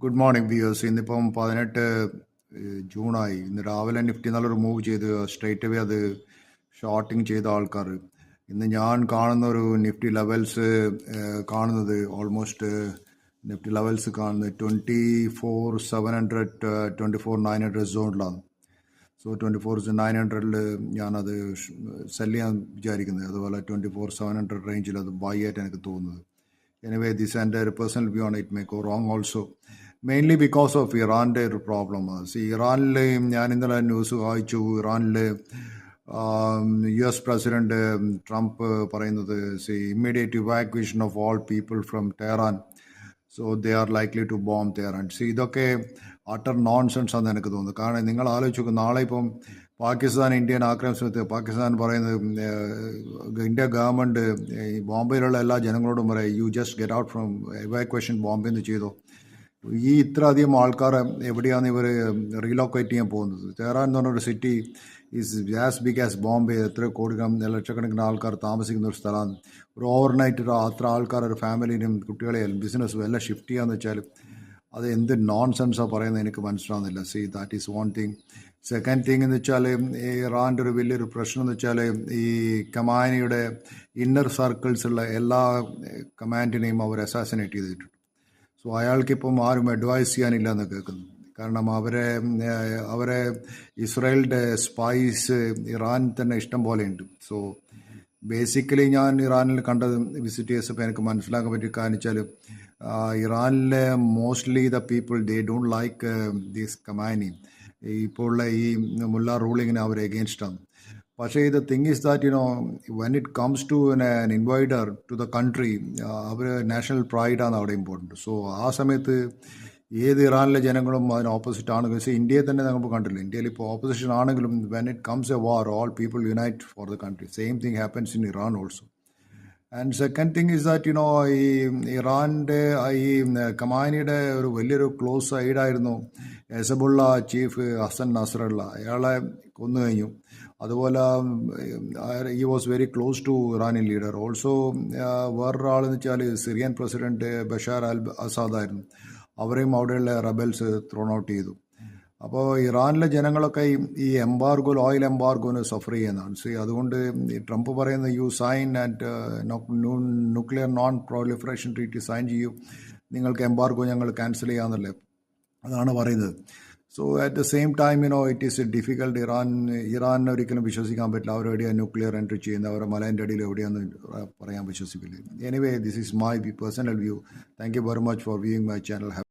Good morning viewers. ഇന്നിപ്പം 18 ജൂണായി. ഇന്ന് രാവിലെ നിഫ്റ്റി നല്ലൊരു മൂവ് ചെയ്ത് സ്ട്രേറ്റ് അവേ അത് ഷോർട്ടിങ് ചെയ്ത ആൾക്കാർ. ഇന്ന് ഞാൻ കാണുന്ന ഒരു നിഫ്റ്റി ലെവൽസ് കാണുന്നത് ഓൾമോസ്റ്റ് നിഫ്റ്റി ലെവൽസ് കാണുന്നത് 24,700 24,900 സോണിലാണ്. സോ 24,900 ഞാനത് സെല് ചെയ്യാൻ വിചാരിക്കുന്നത്. അതുപോലെ 24,700 റേഞ്ചിൽ അത് ബൈ ആയിട്ട് എനിക്ക് തോന്നുന്നത്. എനിവേ ദിസ് എൻ്റെ ഒരു പേഴ്സണൽ വ്യൂ ആണ്. It may go wrong also, mainly because of ഇറാൻ്റെ ഒരു പ്രോബ്ലം. ഇറാനിൽ ഞാൻ ഇന്നലെ ന്യൂസ് വായിച്ചു. ഇറാനിൽ US പ്രസിഡന്റ് ട്രംപ് പറയുന്നത് immediate evacuation of all people from Tehran, so they are likely to bomb Tehran. ഇതൊക്കെ അട്ടർ നോൺസെൻസ് ആണെന്ന് എനിക്ക് തോന്നുന്നു. കാരണം നിങ്ങൾ ആലോചിച്ച് നോക്കും, നാളെ ഇപ്പം പാകിസ്ഥാൻ ഇന്ത്യൻ ആക്രമണത്തെ പാകിസ്ഥാൻ പറയുന്നത് ഇന്ത്യ ഗവൺമെൻറ് ഈ ബോംബെയിലുള്ള എല്ലാ ജനങ്ങളോടും പറയും, you just get out from evacuation Bombay എന്ന് ചെയ്തോ. ഈ ഇത്ര അധികം ആൾക്കാരെ എവിടെയാണ് ഇവർ റീലൊക്കേറ്റ് ചെയ്യാൻ പോകുന്നത്? ടെഹ്റാൻ എന്ന് പറഞ്ഞൊരു city is as big as Bombay. എത്ര ലക്ഷക്കണക്കിന് ആൾക്കാർ താമസിക്കുന്ന ഒരു സ്ഥലമാണ്. ഒരു ഓവർനൈറ്റ് അത്ര ആൾക്കാർ ഒരു ഫാമിലിനും കുട്ടികളെയും ബിസിനസ്സും എല്ലാം ഷിഫ്റ്റ് ചെയ്യാന്ന് വെച്ചാൽ അത് എന്ത് നോൺസെൻസാണ് പറയുന്നത് എനിക്ക് മനസ്സിലാവുന്നില്ല. That is one thing. Second thing എന്ന് വെച്ചാൽ ഇറാൻ്റെ ഒരു വലിയൊരു പ്രശ്നം എന്ന് വെച്ചാൽ ഈ കമാനിയുടെ ഇന്നർ സർക്കിൾസുള്ള എല്ലാ കമാൻഡിനെയും അവർ അസാസിനേറ്റ് ചെയ്തിട്ടുണ്ട്. സോ അയാൾക്കിപ്പം ആരും അഡ്വൈസ് ചെയ്യാനില്ല എന്ന് കേൾക്കുന്നു. കാരണം അവരെ ഇസ്രായേലിൻ്റെ സ്പൈസ് ഇറാൻ തന്നെ ഇഷ്ടം പോലെ ഉണ്ട്. സോ ബേസിക്കലി ഞാൻ ഇറാനിൽ കണ്ടത് വിസിറ്റേഴ്സ് എനിക്ക് മനസ്സിലാക്കാൻ പറ്റിയ കാര്യം വെച്ചാൽ ഇറാനിലെ mostly the people they don't like this Khamenei. ഇപ്പോൾ ഉള്ള ഈ മുല്ല റൂളിങ്ങിന് അവർ എഗെയിൻസ്റ്റാണ്. പക്ഷേ the thing is that when it comes to an invader to the country, അവർ നാഷണൽ പ്രൈഡാണ് അവിടെ ഇമ്പോർട്ടൻറ്റ്. സോ ആ സമയത്ത് ഏത് ഇറാനിലെ ജനങ്ങളും അതിന് ഓപ്പോസിറ്റ് ആണ്. പക്ഷേ ഇന്ത്യയെ തന്നെ നമുക്ക് കണ്ടില്ല. ഇന്ത്യയിൽ ഇപ്പോൾ ഓപ്പോസിഷൻ ആണെങ്കിലും when it comes a war all people unite for the country. Same thing happens in Iran also. And second thing is that ഈ ഇറാൻ്റെ ഈ കമാനിയുടെ ഒരു വലിയൊരു ക്ലോസ് സൈഡായിരുന്നു ഹെസബുള്ള ചീഫ് ഹസൻ നസ്രള്ള. അയാളെ കൊന്നു കഴിഞ്ഞു. അതുപോലെ ഈ was very close to Iranian leader. Also വേറൊരാളെന്ന് വെച്ചാൽ Syrian president Bashar al Assad ആയിരുന്നു. അവരെയും അവിടെയുള്ള റബൽസ് ത്രോൺ ഔട്ട് ചെയ്തു. അപ്പോൾ ഇറാനിലെ ജനങ്ങളൊക്കെ ഈ എംബാർഗോ, ഓയിൽ എംബാർഗോന് സഫർ ചെയ്യുന്നതാണ്. അതുകൊണ്ട് ട്രംപ് പറയുന്നത് you sign and nuclear non proliferation treaty sign ചെയ്യൂ, നിങ്ങൾക്ക് എംബാർഗോ ഞങ്ങൾ ക്യാൻസൽ ചെയ്യാമെന്നല്ലേ അതാണ് പറയുന്നത്. So at the same time it is difficult. Iran ഒരിക്കലും വിശ്വസിക്കാൻ പറ്റില്ല. അവരെവിടെയാണ് ന്യൂക്ലിയർ എൻട്രി ചെയ്യുന്നത്, അവരുടെ മലേൻ്റെ അടിയിൽ എവിടെയാണെന്ന് പറയാൻ വിശ്വസിക്കില്ല. Anyway this is my personal view. Thank you very much for viewing my channel.